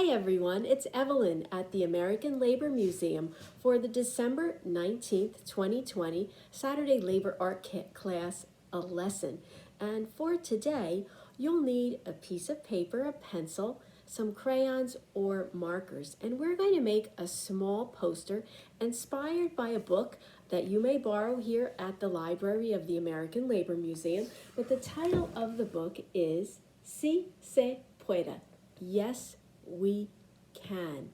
Hi everyone, it's Evelyn at the American Labor Museum for the December 19th, 2020 Saturday Labor Art class, a lesson. And for today, you'll need a piece of paper, a pencil, some crayons or markers. And we're going to make a small poster inspired by a book that you may borrow here at the library of the American Labor Museum. But the title of the book is Si se puede. Yes, we can.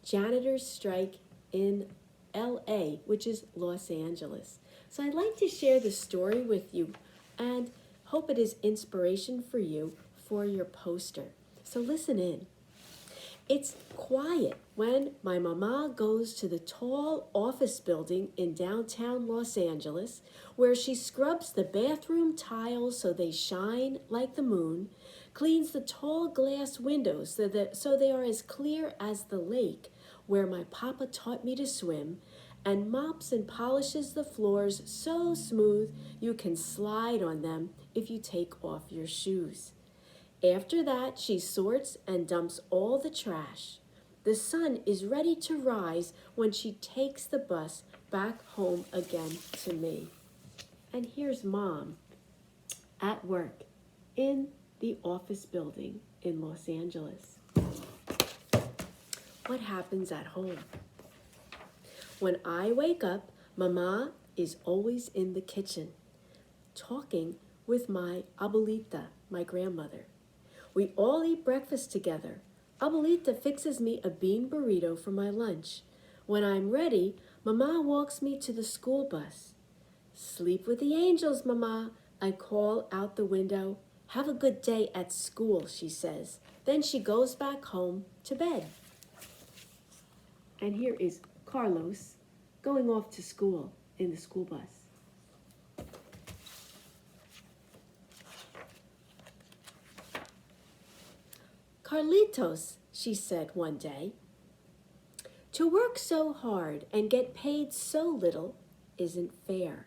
Janitors strike in LA, which is Los Angeles. So I'd like to share the story with you and hope it is inspiration for you for your poster. So listen in. It's quiet when my mama goes to the tall office building in downtown Los Angeles, where she scrubs the bathroom tiles so they shine like the moon, cleans the tall glass windows so they are as clear as the lake where my papa taught me to swim, and mops and polishes the floors so smooth you can slide on them if you take off your shoes. After that, she sorts and dumps all the trash. The sun is ready to rise when she takes the bus back home again to me. And here's Mom at work in the office building in Los Angeles. What happens at home? When I wake up, Mama is always in the kitchen, talking with my abuelita, my grandmother. We all eat breakfast together. Abuelita fixes me a bean burrito for my lunch. When I'm ready, Mama walks me to the school bus. Sleep with the angels, Mama, I call out the window. Have a good day at school, she says. Then she goes back home to bed. And here is Carlos going off to school in the school bus. Carlitos, she said one day, to work so hard and get paid so little isn't fair.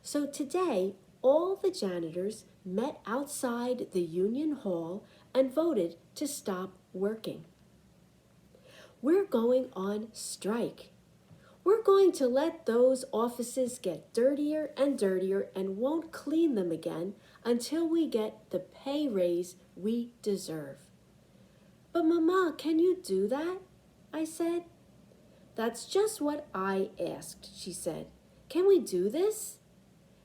So today, all the janitors met outside the Union Hall and voted to stop working. We're going on strike. We're going to let those offices get dirtier and dirtier and won't clean them again until we get the pay raise we deserve. But Mama, can you do that? I said. That's just what I asked, she said. Can we do this?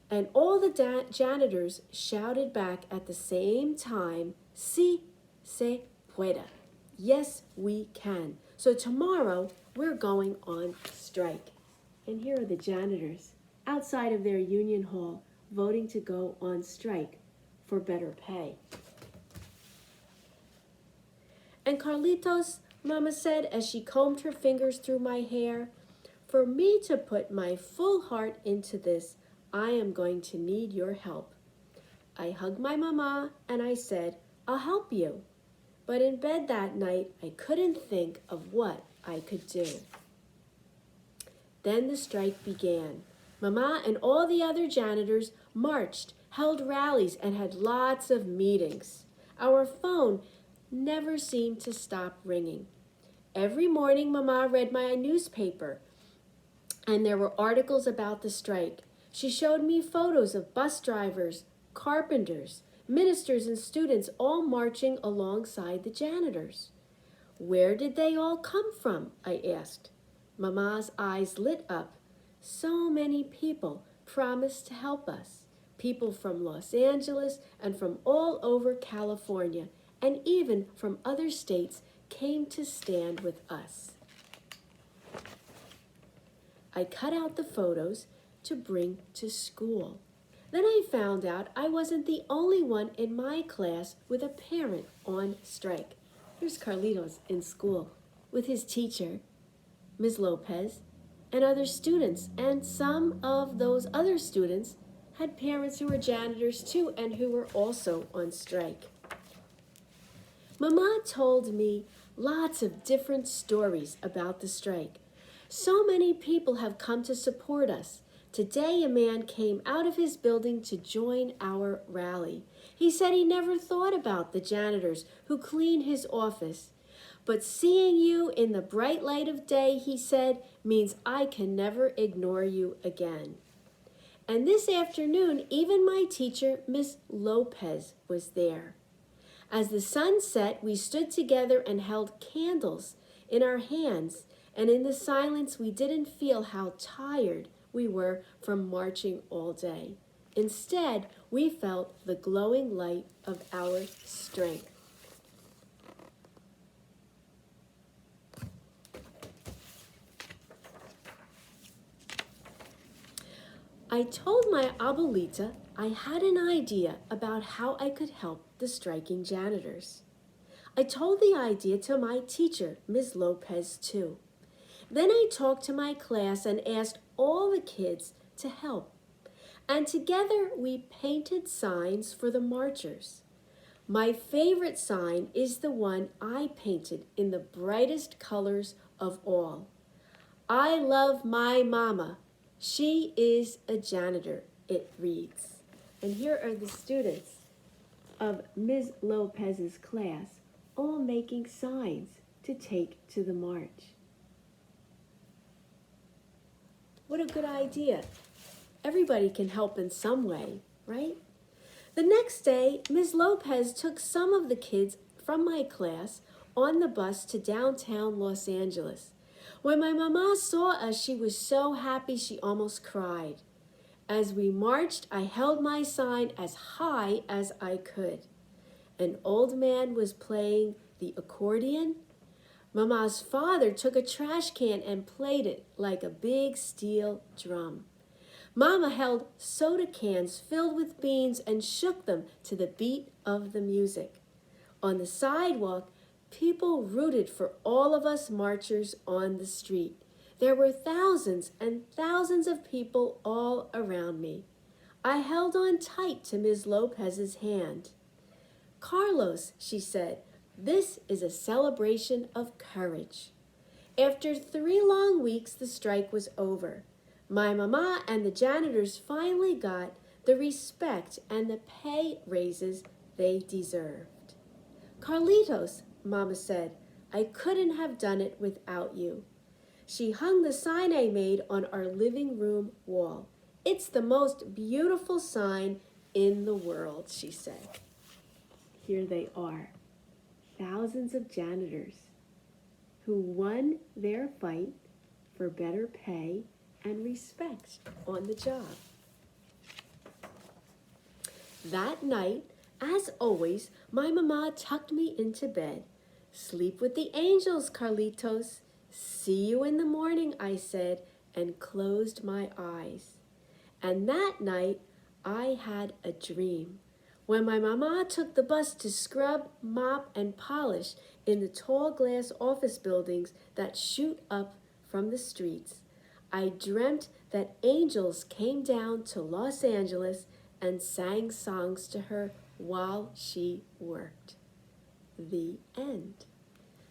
And all the janitors shouted back at the same time, Si se puede. Yes, we can. So tomorrow, we're going on strike. And here are the janitors outside of their union hall voting to go on strike for better pay. And Carlitos, Mama said as she combed her fingers through my hair, for me to put my full heart into this, I am going to need your help. I hugged my mama and I said, I'll help you. But in bed that night, I couldn't think of what I could do. Then the strike began. Mama and all the other janitors marched, held rallies, and had lots of meetings. Our phone never seemed to stop ringing. Every morning, Mama read my newspaper, and there were articles about the strike. She showed me photos of bus drivers, carpenters, ministers, and students all marching alongside the janitors. Where did they all come from? I asked. Mama's eyes lit up. So many people promised to help us. People from Los Angeles and from all over California, and even from other states, came to stand with us. I cut out the photos to bring to school. Then I found out I wasn't the only one in my class with a parent on strike. Here's Carlitos in school with his teacher, Ms. Lopez, and other students. And some of those other students had parents who were janitors too and who were also on strike. Mama told me lots of different stories about the strike. So many people have come to support us. Today, a man came out of his building to join our rally. He said he never thought about the janitors who clean his office. But seeing you in the bright light of day, he said, means I can never ignore you again. And this afternoon, even my teacher, Miss Lopez, was there. As the sun set, we stood together and held candles in our hands, and in the silence we didn't feel how tired we were from marching all day. Instead, we felt the glowing light of our strength. I told my abuelita I had an idea about how I could help the striking janitors. I told the idea to my teacher, Ms. Lopez, too. Then I talked to my class and asked all the kids to help. And together we painted signs for the marchers. My favorite sign is the one I painted in the brightest colors of all. I love my mama. She is a janitor, it reads. And here are the students of Ms. Lopez's class all making signs to take to the march. What a good idea. Everybody can help in some way, right? The next day, Ms. Lopez took some of the kids from my class on the bus to downtown Los Angeles. When my mama saw us, she was so happy she almost cried. As we marched, I held my sign as high as I could. An old man was playing the accordion. Mama's father took a trash can and played it like a big steel drum. Mama held soda cans filled with beans and shook them to the beat of the music. On the sidewalk, people rooted for all of us marchers on the street. There were thousands and thousands of people all around me. I held on tight to Ms. Lopez's hand. Carlos, she said, this is a celebration of courage. After 3 long weeks, the strike was over. My mama and the janitors finally got the respect and the pay raises they deserved. Carlitos, Mama said, I couldn't have done it without you. She hung the sign I made on our living room wall. It's the most beautiful sign in the world, she said. Here they are, thousands of janitors who won their fight for better pay and respect on the job. That night, as always, my mama tucked me into bed. Sleep with the angels, Carlitos. See you in the morning, I said, and closed my eyes. And that night, I had a dream. When my mama took the bus to scrub, mop, and polish in the tall glass office buildings that shoot up from the streets, I dreamt that angels came down to Los Angeles and sang songs to her while she worked. The end.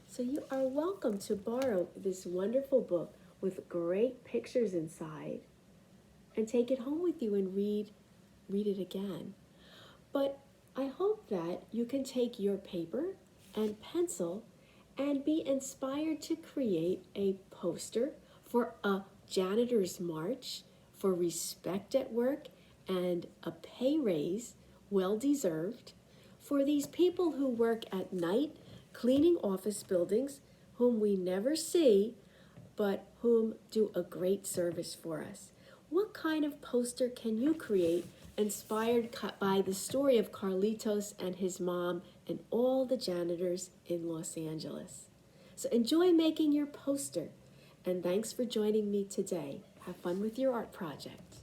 So you are welcome to borrow this wonderful book with great pictures inside and take it home with you and read it again. But I hope that you can take your paper and pencil and be inspired to create a poster for a janitor's march, for respect at work and a pay raise, well deserved, for these people who work at night cleaning office buildings, whom we never see, but whom do a great service for us. What kind of poster can you create inspired by the story of Carlitos and his mom and all the janitors in Los Angeles? So enjoy making your poster, and thanks for joining me today. Have fun with your art project.